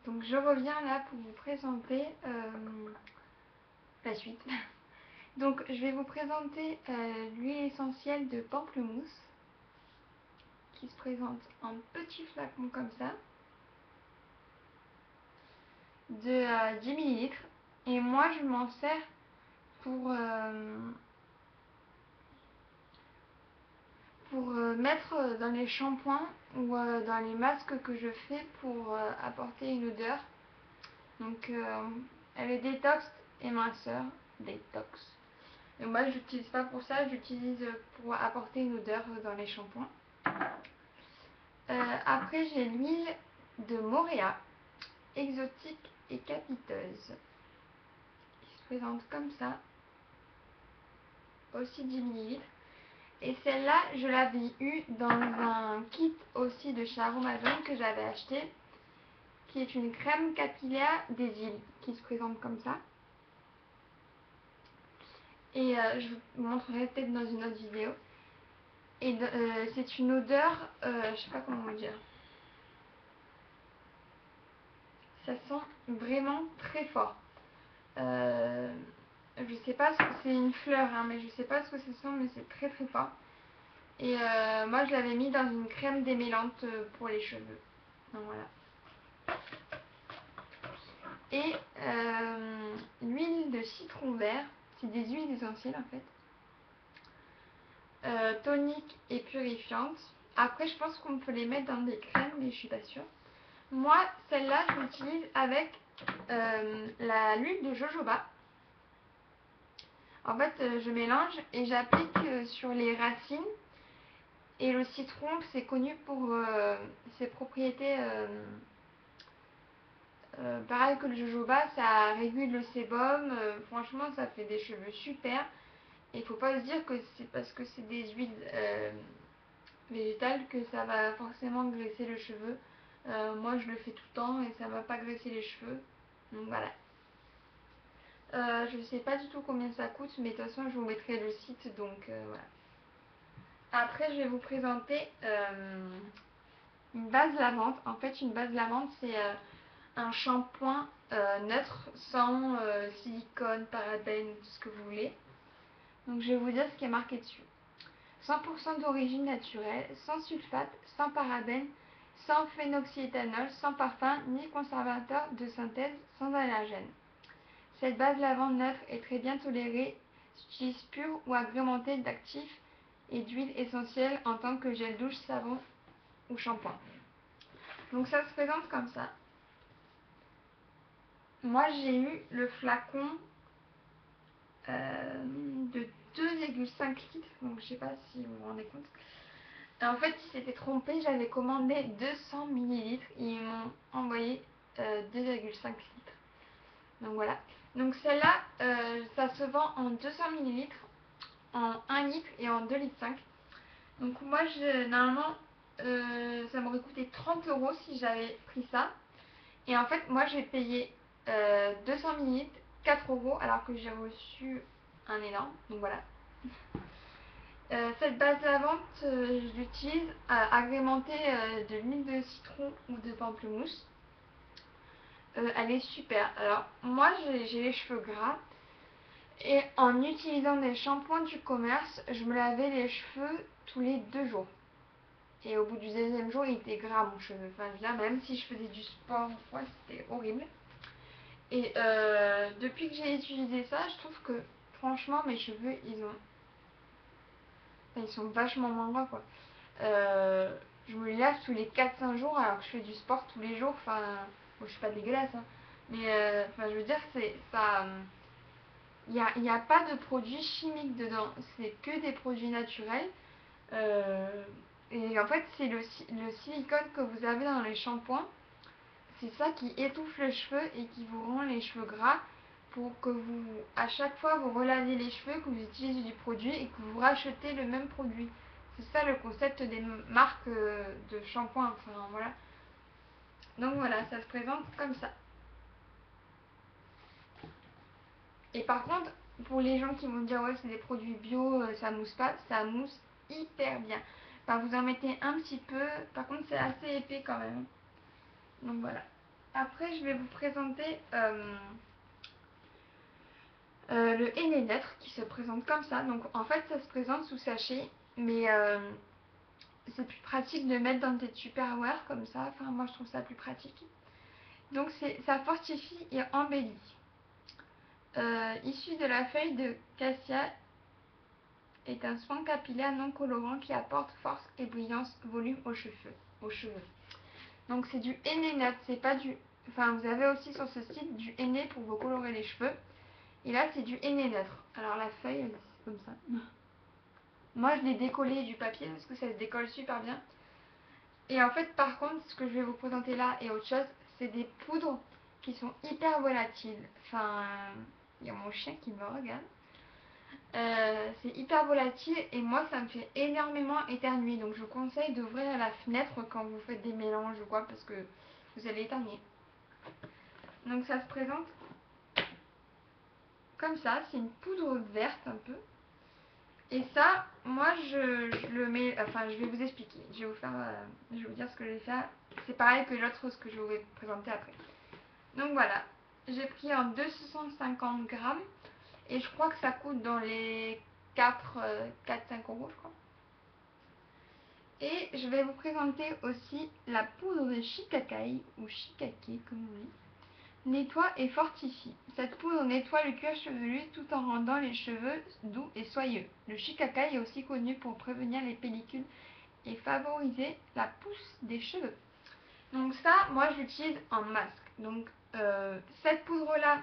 Donc je reviens là pour vous présenter la suite. Donc je vais vous présenter l'huile essentielle de pamplemousse qui se présente en petits flacons comme ça de 10 ml. Et moi je m'en sers pour mettre dans les shampoings ou dans les masques que je fais pour apporter une odeur. Donc elle est détox et minceur. Détox. Et moi je l'utilise pas pour ça, j'utilise pour apporter une odeur dans les shampoings. Après j'ai l'huile de Moréa, exotique et capiteuse, qui se présente comme ça, aussi 10 ml. Et celle-là, je l'avais eue dans un kit aussi de chez Aromazone que j'avais acheté, qui est une crème capillaire des îles, qui se présente comme ça. Et je vous montrerai peut-être dans une autre vidéo. Et c'est une odeur, je sais pas comment vous dire. Ça sent vraiment très fort. Je sais pas ce que c'est, une fleur, hein, mais je sais pas ce que ça sent, mais c'est très très fort. Et moi je l'avais mis dans une crème démêlante pour les cheveux. Donc voilà. Et l'huile de citron vert, c'est des huiles essentielles en fait. Tonique et purifiante. Après je pense qu'on peut les mettre dans des crèmes, mais je suis pas sûre. Moi celle-là je l'utilise avec l'huile de jojoba. En fait je mélange et j'applique sur les racines. Et le citron c'est connu pour ses propriétés pareil que le jojoba, ça régule le sébum. Franchement ça fait des cheveux super. Et il ne faut pas se dire que c'est parce que c'est des huiles végétales que ça va forcément graisser le cheveu. Moi je le fais tout le temps et ça ne va pas graisser les cheveux. Donc voilà. Je ne sais pas du tout combien ça coûte, mais de toute façon je vous mettrai le site. Donc voilà. Après je vais vous présenter une base lavante. En fait une base lavante c'est un shampoing neutre sans silicone, parabènes, tout ce que vous voulez. Donc je vais vous dire ce qui est marqué dessus. 100% d'origine naturelle, sans sulfate, sans parabènes, sans phénoxyéthanol, sans parfum ni conservateur de synthèse, sans allergène. Cette base lavande neutre est très bien tolérée, s'utilise pure ou agrémentée d'actifs et d'huiles essentielles en tant que gel douche, savon ou shampoing. Donc ça se présente comme ça. Moi j'ai eu le flacon de 2,5 litres, donc je sais pas si vous vous rendez compte. En fait, ils s'étaient trompés, j'avais commandé 200 ml et ils m'ont envoyé 2,5 litres. Donc voilà. Donc celle-là, ça se vend en 200 ml, en 1 litre et en 2,5 litres. Donc moi, normalement, ça m'aurait coûté 30 € si j'avais pris ça. Et en fait, moi, j'ai payé 200 ml, 4 € alors que j'ai reçu un énorme. Donc voilà. Cette base lavante, je l'utilise agrémentée de l'huile de citron ou de pamplemousse. Elle est super. Alors, moi, j'ai les cheveux gras. Et en utilisant des shampoings du commerce, je me lavais les cheveux tous les 2 jours. Et au bout du deuxième jour, il était gras mon cheveu. Enfin, je veux dire, même si je faisais du sport, ouais, c'était horrible. Et depuis que j'ai utilisé ça, je trouve que franchement, mes cheveux, ils sont vachement moins gras, quoi. Je me les lave tous les 4-5 jours alors que je fais du sport tous les jours. Enfin, bon, je suis pas dégueulasse, hein. Mais enfin, je veux dire, c'est ça. Il n'y a pas de produits chimiques dedans. C'est que des produits naturels. Et en fait, c'est le silicone que vous avez dans les shampoings. C'est ça qui étouffe les cheveux et qui vous rend les cheveux gras pour que vous, à chaque fois, vous relaviez les cheveux, que vous utilisez du produit et que vous rachetez le même produit. C'est ça le concept des marques de shampoing. Enfin, voilà. Donc voilà, ça se présente comme ça. Et par contre, pour les gens qui vont dire ouais c'est des produits bio, ça mousse pas, ça mousse hyper bien. Enfin, vous en mettez un petit peu, par contre c'est assez épais quand même. Donc voilà. Après, je vais vous présenter le henné neutre qui se présente comme ça. Donc en fait, ça se présente sous sachet, mais c'est plus pratique de le mettre dans des tupperware comme ça. Enfin, moi je trouve ça plus pratique. Donc ça fortifie et embellit. Issu de la feuille de cassia, est un soin capillaire non colorant qui apporte force et brillance, volume aux cheveux. Donc c'est du henné neutre, c'est pas du... Enfin, vous avez aussi sur ce site du henné pour vous colorer les cheveux. Et là, c'est du henné neutre. Alors la feuille, c'est comme ça. Moi, je l'ai décollé du papier parce que ça se décolle super bien. Et en fait, par contre, ce que je vais vous présenter là et autre chose, c'est des poudres qui sont hyper volatiles. Enfin, il y a mon chien qui me regarde. C'est hyper volatile et moi ça me fait énormément éternuer, donc je vous conseille d'ouvrir la fenêtre quand vous faites des mélanges ou quoi parce que vous allez éternuer. Donc ça se présente comme ça, c'est une poudre verte un peu. Et ça, moi je le mets, enfin je vais vous expliquer, je vais vous dire ce que je vais faire. C'est pareil que l'autre, ce que je vais vous présenter après. Donc voilà, j'ai pris en 250 grammes et je crois que ça coûte dans les 4-5 euros je crois. Et je vais vous présenter aussi la poudre de shikakai, ou shikake comme on dit. Nettoie et fortifie. Cette poudre nettoie le cuir chevelu tout en rendant les cheveux doux et soyeux. Le shikakai est aussi connu pour prévenir les pellicules et favoriser la pousse des cheveux. Donc ça, moi j'utilise en masque. Donc cette poudre-là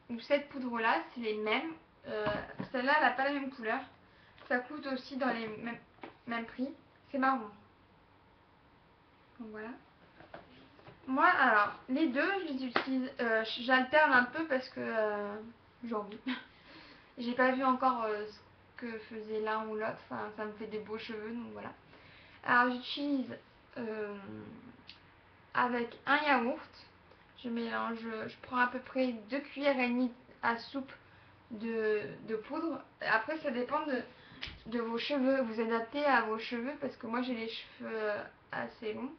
ou cette poudre-là, c'est les mêmes. Celle-là, elle n'a pas la même couleur. Ça coûte aussi dans les mêmes prix. C'est marron. Donc voilà. Moi, alors, les deux, je les utilise, j'alterne un peu parce que j'ai envie. J'ai pas vu encore ce que faisait l'un ou l'autre, enfin, ça me fait des beaux cheveux, donc voilà. Alors, j'utilise avec un yaourt, je mélange, je prends à peu près 2 cuillères et demie à soupe de poudre. Après, ça dépend de vos cheveux, vous adaptez à vos cheveux parce que moi j'ai les cheveux assez longs.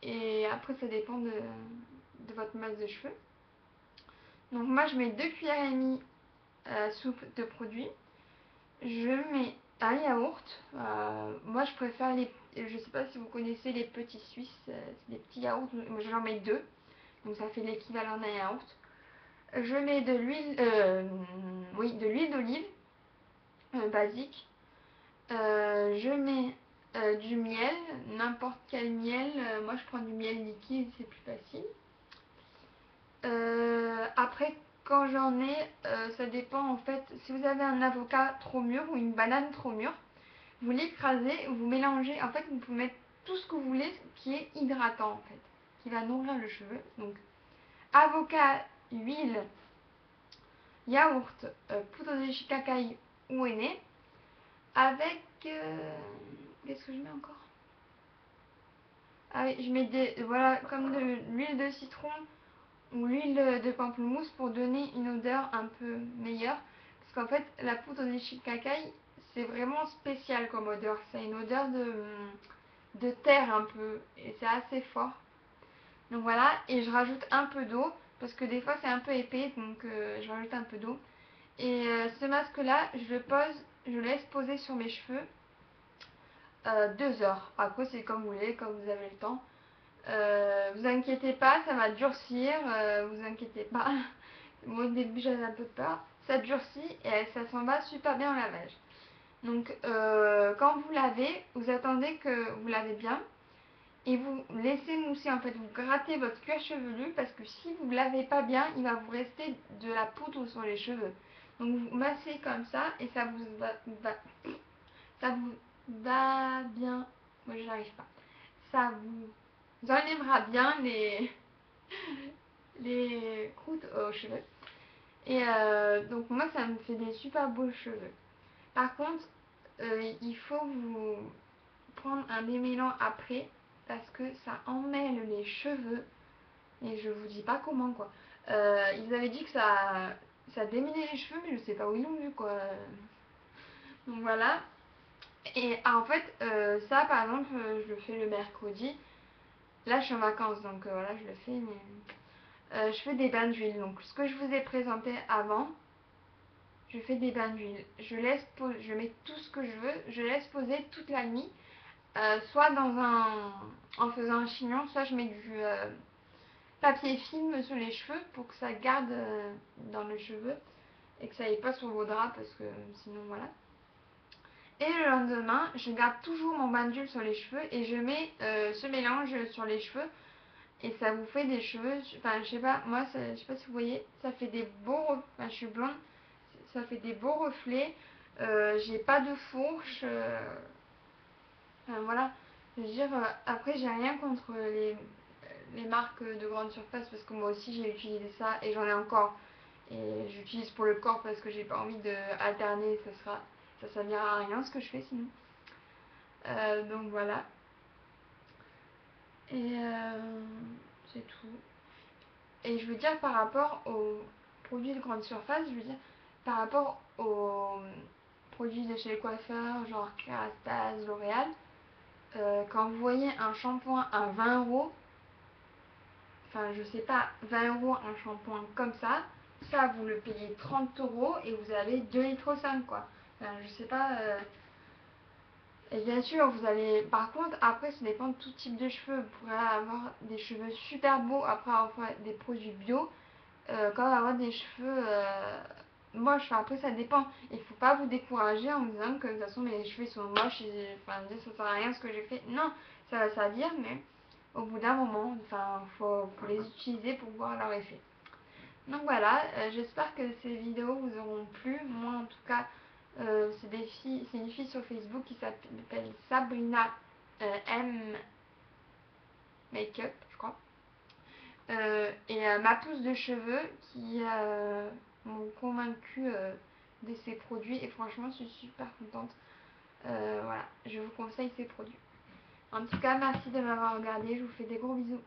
Et après, ça dépend de votre masse de cheveux. Donc moi, je mets 2 cuillères et demie à soupe de produit. Je mets un yaourt. Moi, je préfère les... Je sais pas si vous connaissez les petits Suisses. C'est des petits yaourts. Moi, j'en mets 2. Donc ça fait l'équivalent d'un yaourt. Je mets de l'huile... oui, de l'huile d'olive. Basique. Je mets du miel. N'importe quel miel. Moi, je prends du miel liquide. C'est plus facile. Après, quand j'en ai, ça dépend en fait. Si vous avez un avocat trop mûr ou une banane trop mûre, vous l'écrasez, vous mélangez. En fait, vous pouvez mettre tout ce que vous voulez qui est hydratant en fait, qui va nourrir le cheveu. Donc, avocat, huile, yaourt, poudre de shikakai ou henné, avec. Qu'est-ce que je mets encore? Ah oui, je mets voilà, comme de l'huile de citron ou l'huile de pamplemousse pour donner une odeur un peu meilleure. Parce qu'en fait, la poudre de shikakai, c'est vraiment spécial comme odeur. C'est une odeur de terre un peu. Et c'est assez fort. Donc voilà, et je rajoute un peu d'eau. Parce que des fois, c'est un peu épais. Donc je rajoute un peu d'eau. Et ce masque-là, je le pose, je le laisse poser sur mes cheveux 2 heures. Après, c'est comme vous voulez, comme vous avez le temps. Vous inquiétez pas, ça va durcir, vous inquiétez pas. Moi au début j'avais un peu peur. Ça durcit et ça s'en va super bien au lavage. Donc quand vous lavez, vous attendez que vous lavez bien et vous laissez mousser en fait. Vous grattez votre cuir chevelu parce que si vous ne lavez pas bien, il va vous rester de la poudre sur les cheveux. Donc vous massez comme ça et ça vous va bien. Moi je n'arrive pas. Ça vous enlèvera bien les croûtes aux cheveux. Et donc moi ça me fait des super beaux cheveux. Par contre, il faut vous prendre un démêlant après parce que ça emmêle les cheveux. Et je vous dis pas comment quoi. Ils avaient dit que ça démêlait les cheveux, mais je sais pas où ils l'ont vu quoi. Donc voilà. Et en fait, ça par exemple, je le fais le mercredi. là je suis en vacances donc voilà, je le fais, mais je fais des bains d'huile. Donc ce que je vous ai présenté avant, je fais des bains d'huile. Je mets tout ce que je veux, je laisse poser toute la nuit, soit en faisant un chignon, soit je mets du papier film sur les cheveux pour que ça garde dans les cheveux et que ça n'aille pas sur vos draps parce que sinon voilà. Et le lendemain, je garde toujours mon bain d'huile sur les cheveux et je mets ce mélange sur les cheveux et ça vous fait des cheveux, enfin je sais pas, moi je sais pas si vous voyez, ça fait des beaux, enfin je suis blonde, ça fait des beaux reflets, j'ai pas de fourche, enfin voilà, je veux dire, après j'ai rien contre les marques de grande surface parce que moi aussi j'ai utilisé ça et j'en ai encore et j'utilise pour le corps parce que j'ai pas envie de alterner, ça servira à rien ce que je fais sinon. Donc voilà. Et c'est tout. Et je veux dire par rapport aux produits de grande surface, je veux dire par rapport aux produits de chez les coiffeurs, genre Kérastase, L'Oréal, quand vous voyez un shampoing à 20 €, enfin je sais pas, 20 € un shampoing comme ça vous le payez 30 € et vous avez 2,5 litres quoi. Enfin, je sais pas. Et bien sûr, vous allez. Par contre, après, ça dépend de tout type de cheveux. Vous pourrez avoir des cheveux super beaux après avoir des produits bio, comme avoir des cheveux moches. Enfin, après, ça dépend. Il faut pas vous décourager en me disant que de toute façon mes cheveux sont moches et enfin, ça sert à rien ce que j'ai fait. Non, ça va servir, mais au bout d'un moment, enfin, faut les utiliser pour voir leur effet. Donc voilà, j'espère que ces vidéos vous auront plu. Moi en tout cas, c'est une fille sur Facebook qui s'appelle Sabrina M Makeup, je crois. Et ma pousse de cheveux qui m'ont convaincue de ces produits et franchement je suis super contente. Voilà, je vous conseille ces produits. En tout cas, merci de m'avoir regardé, je vous fais des gros bisous.